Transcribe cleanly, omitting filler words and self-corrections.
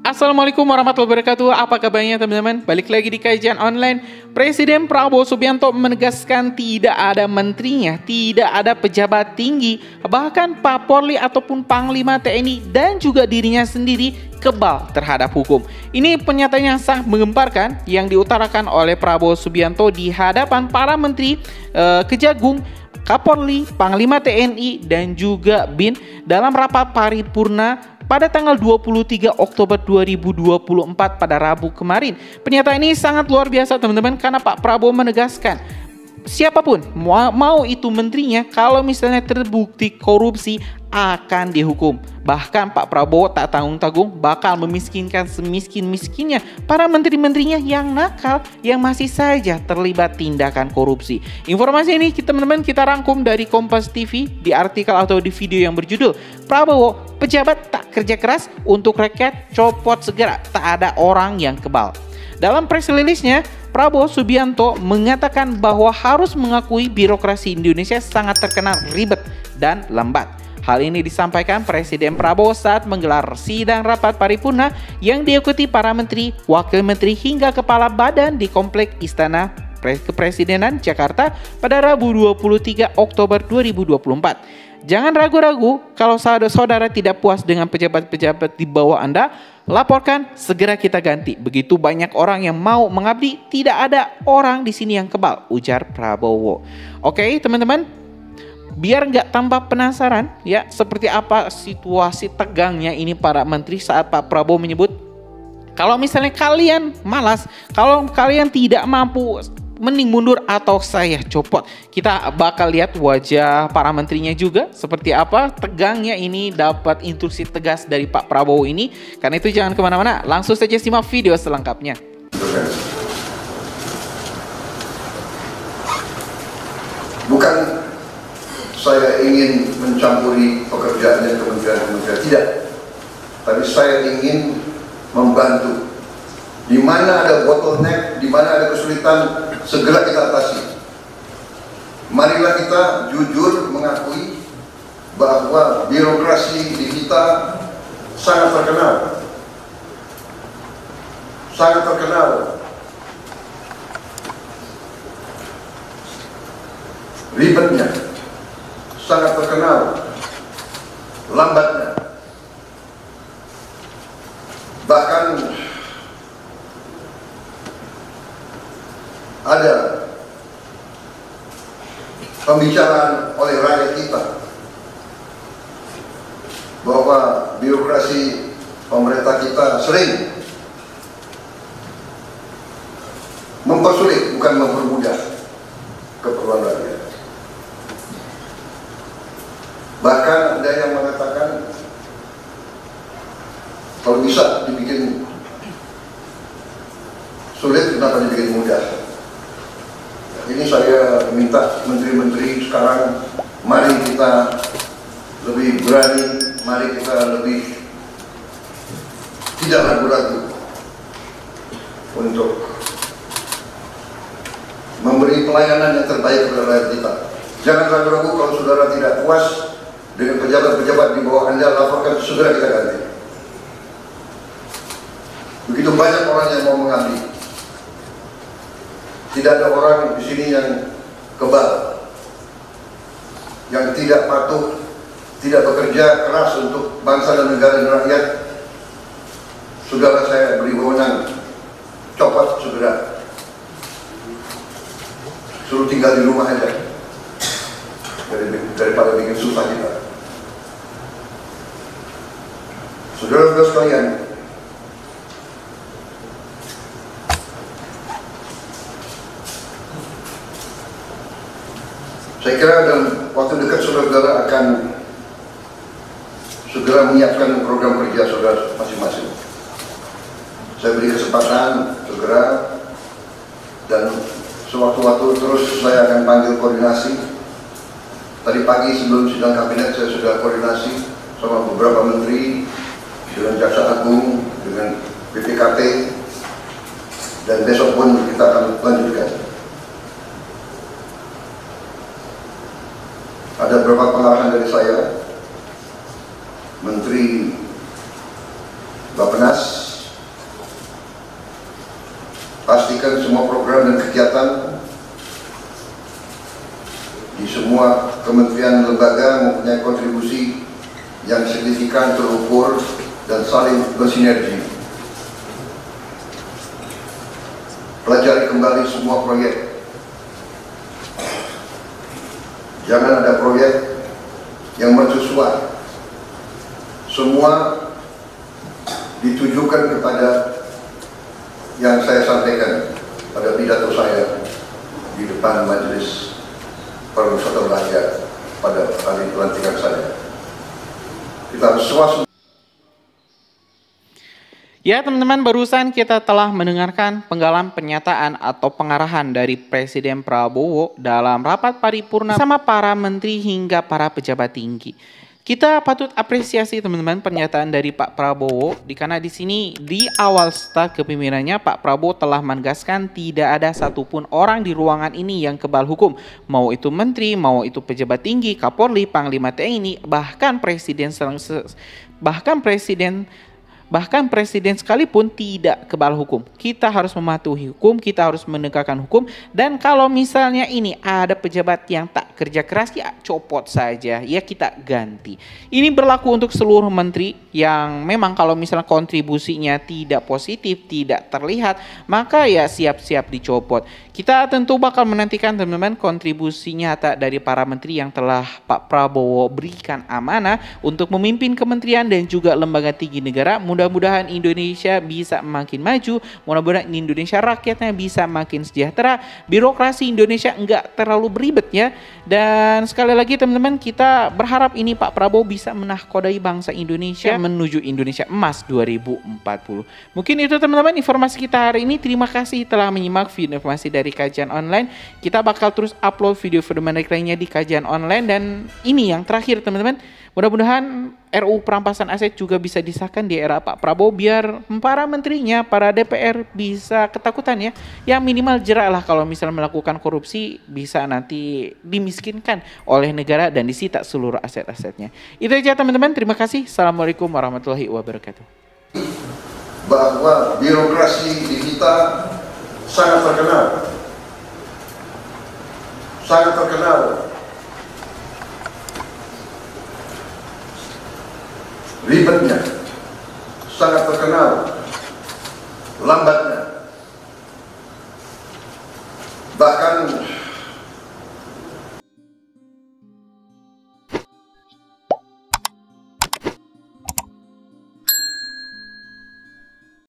Assalamualaikum warahmatullahi wabarakatuh. Apa kabarnya teman-teman? Balik lagi di kajian online. Presiden Prabowo Subianto menegaskan tidak ada menterinya, tidak ada pejabat tinggi, bahkan Pak Polri ataupun Panglima TNI dan juga dirinya sendiri kebal terhadap hukum. Ini pernyataan yang sangat menggemparkan yang diutarakan oleh Prabowo Subianto di hadapan para menteri Kejagung, Kapolri, Panglima TNI, dan juga BIN dalam rapat paripurna pada tanggal 23 Oktober 2024 pada Rabu kemarin. Pernyataan ini sangat luar biasa teman-teman, karena Pak Prabowo menegaskan siapapun, mau itu menterinya, kalau misalnya terbukti korupsi akan dihukum. Bahkan Pak Prabowo tak tanggung-tanggung bakal memiskinkan semiskin-miskinnya para menteri-menterinya yang nakal, yang masih saja terlibat tindakan korupsi. Informasi ini teman-teman kita rangkum dari Kompas TV di artikel atau di video yang berjudul Prabowo, pejabat tak kerja keras untuk rakyat copot segera, tak ada orang yang kebal. Dalam press release-nya, Prabowo Subianto mengatakan bahwa harus mengakui birokrasi Indonesia sangat terkenal ribet dan lambat. Hal ini disampaikan Presiden Prabowo saat menggelar sidang rapat paripurna yang diikuti para menteri, wakil menteri hingga kepala badan di Komplek Istana Kepresidenan Jakarta pada Rabu 23 Oktober 2024. Jangan ragu-ragu, kalau saudara tidak puas dengan pejabat-pejabat di bawah Anda, laporkan, segera kita ganti. Begitu banyak orang yang mau mengabdi, tidak ada orang di sini yang kebal, ujar Prabowo. Oke teman-teman, biar nggak tambah penasaran ya seperti apa situasi tegangnya ini para menteri saat Pak Prabowo menyebut, kalau misalnya kalian malas, kalau kalian tidak mampu, mending mundur atau saya copot. Kita bakal lihat wajah para menterinya juga seperti apa tegangnya ini, dapat instruksi tegas dari Pak Prabowo ini. Karena itu jangan kemana-mana, langsung saja simak video selengkapnya. Bukan saya ingin mencampuri pekerjaannya kementerian-kementerian, tidak. Tapi saya ingin membantu. Di mana ada bottleneck, di mana ada kesulitan, segera kita atasi. Marilah kita jujur mengakui bahwa birokrasi di kita sangat terkenal. Sangat terkenal. Ribetnya. Sangat terkenal. Lambatnya. Bahkan ada pembicaraan oleh rakyat kita bahwa birokrasi pemerintah kita sering mempersulit, bukan mempermudah keperluan rakyat. Bahkan ada yang mengatakan kalau bisa dibikin sulit, kenapa dibikin mudah? Ini saya minta menteri-menteri sekarang, mari kita lebih berani, mari kita lebih tidak ragu-ragu untuk memberi pelayanan yang terbaik kepada rakyat kita. Jangan ragu-ragu, kalau saudara tidak puas dengan pejabat-pejabat di bawah Anda, laporkan, segera kita ganti. Begitu banyak orang yang mau mengabdi. Tidak ada orang di sini yang kebal, yang tidak patuh, tidak bekerja keras untuk bangsa dan negara dan rakyat. Saudara, saya beri wewenang, copot segera. Suruh tinggal di rumah aja, daripada bikin susah kita. Saudara-saudara sekalian, saya kira dalam waktu dekat saudara-saudara akan segera menyiapkan program kerja saudara masing-masing. Saya beri kesempatan segera, dan sewaktu-waktu terus saya akan panggil koordinasi. Tadi pagi sebelum sidang kabinet saya sudah koordinasi sama beberapa menteri, dengan Jaksa Agung, dengan BPKP, dan besok pun kita akan lanjutkan. Ada beberapa pengarahan dari saya, Menteri Bappenas, memastikan semua program dan kegiatan di semua kementerian lembaga mempunyai kontribusi yang signifikan, terukur, dan saling bersinergi. Pelajari kembali semua proyek. Jangan ada proyek yang mercusuar. Semua ditujukan kepada yang saya sampaikan pada pidato saya di depan Majelis Pariwisata Belanja pada hari pelantikan saya. Kita harus swasembada. Ya teman-teman, barusan kita telah mendengarkan penggalan pernyataan atau pengarahan dari Presiden Prabowo dalam rapat paripurna sama para menteri hingga para pejabat tinggi. Kita patut apresiasi teman-teman pernyataan dari Pak Prabowo, karena di sini di awal start kepemimpinannya Pak Prabowo telah menegaskan tidak ada satupun orang di ruangan ini yang kebal hukum, mau itu menteri, mau itu pejabat tinggi, Kapolri, Panglima TNI, bahkan presiden sekalipun tidak kebal hukum. Kita harus mematuhi hukum, kita harus menegakkan hukum, dan kalau misalnya ini ada pejabat yang tak kerja keras, ya copot saja, ya kita ganti. Ini berlaku untuk seluruh menteri yang memang kalau misalnya kontribusinya tidak positif, tidak terlihat, maka ya siap-siap dicopot. Kita tentu bakal menantikan teman-teman kontribusi nyata dari para menteri yang telah Pak Prabowo berikan amanah untuk memimpin kementerian dan juga lembaga tinggi negara. Mudah-mudahan Indonesia bisa makin maju, mudah-mudahan Indonesia rakyatnya bisa makin sejahtera, birokrasi Indonesia enggak terlalu beribet ya. Dan sekali lagi teman-teman, kita berharap ini Pak Prabowo bisa menahkodai bangsa Indonesia menuju Indonesia Emas 2040. Mungkin itu teman-teman informasi kita hari ini. Terima kasih telah menyimak video informasi dari Kajian Online. Kita bakal terus upload video-video menarik lainnya di Kajian Online, dan ini yang terakhir teman-teman. Mudah-mudahan RUU perampasan aset juga bisa disahkan di era Pak Prabowo biar para menterinya, para DPR bisa ketakutan ya. Yang minimal jerak lah kalau misalnya melakukan korupsi, bisa nanti dimiskinkan oleh negara dan disita seluruh aset-asetnya. Itu aja teman-teman, terima kasih. Assalamualaikum warahmatullahi wabarakatuh. Bahwa birokrasi di kita sangat terkenal. Sangat terkenal. Ribetnya, sangat terkenal, lambatnya.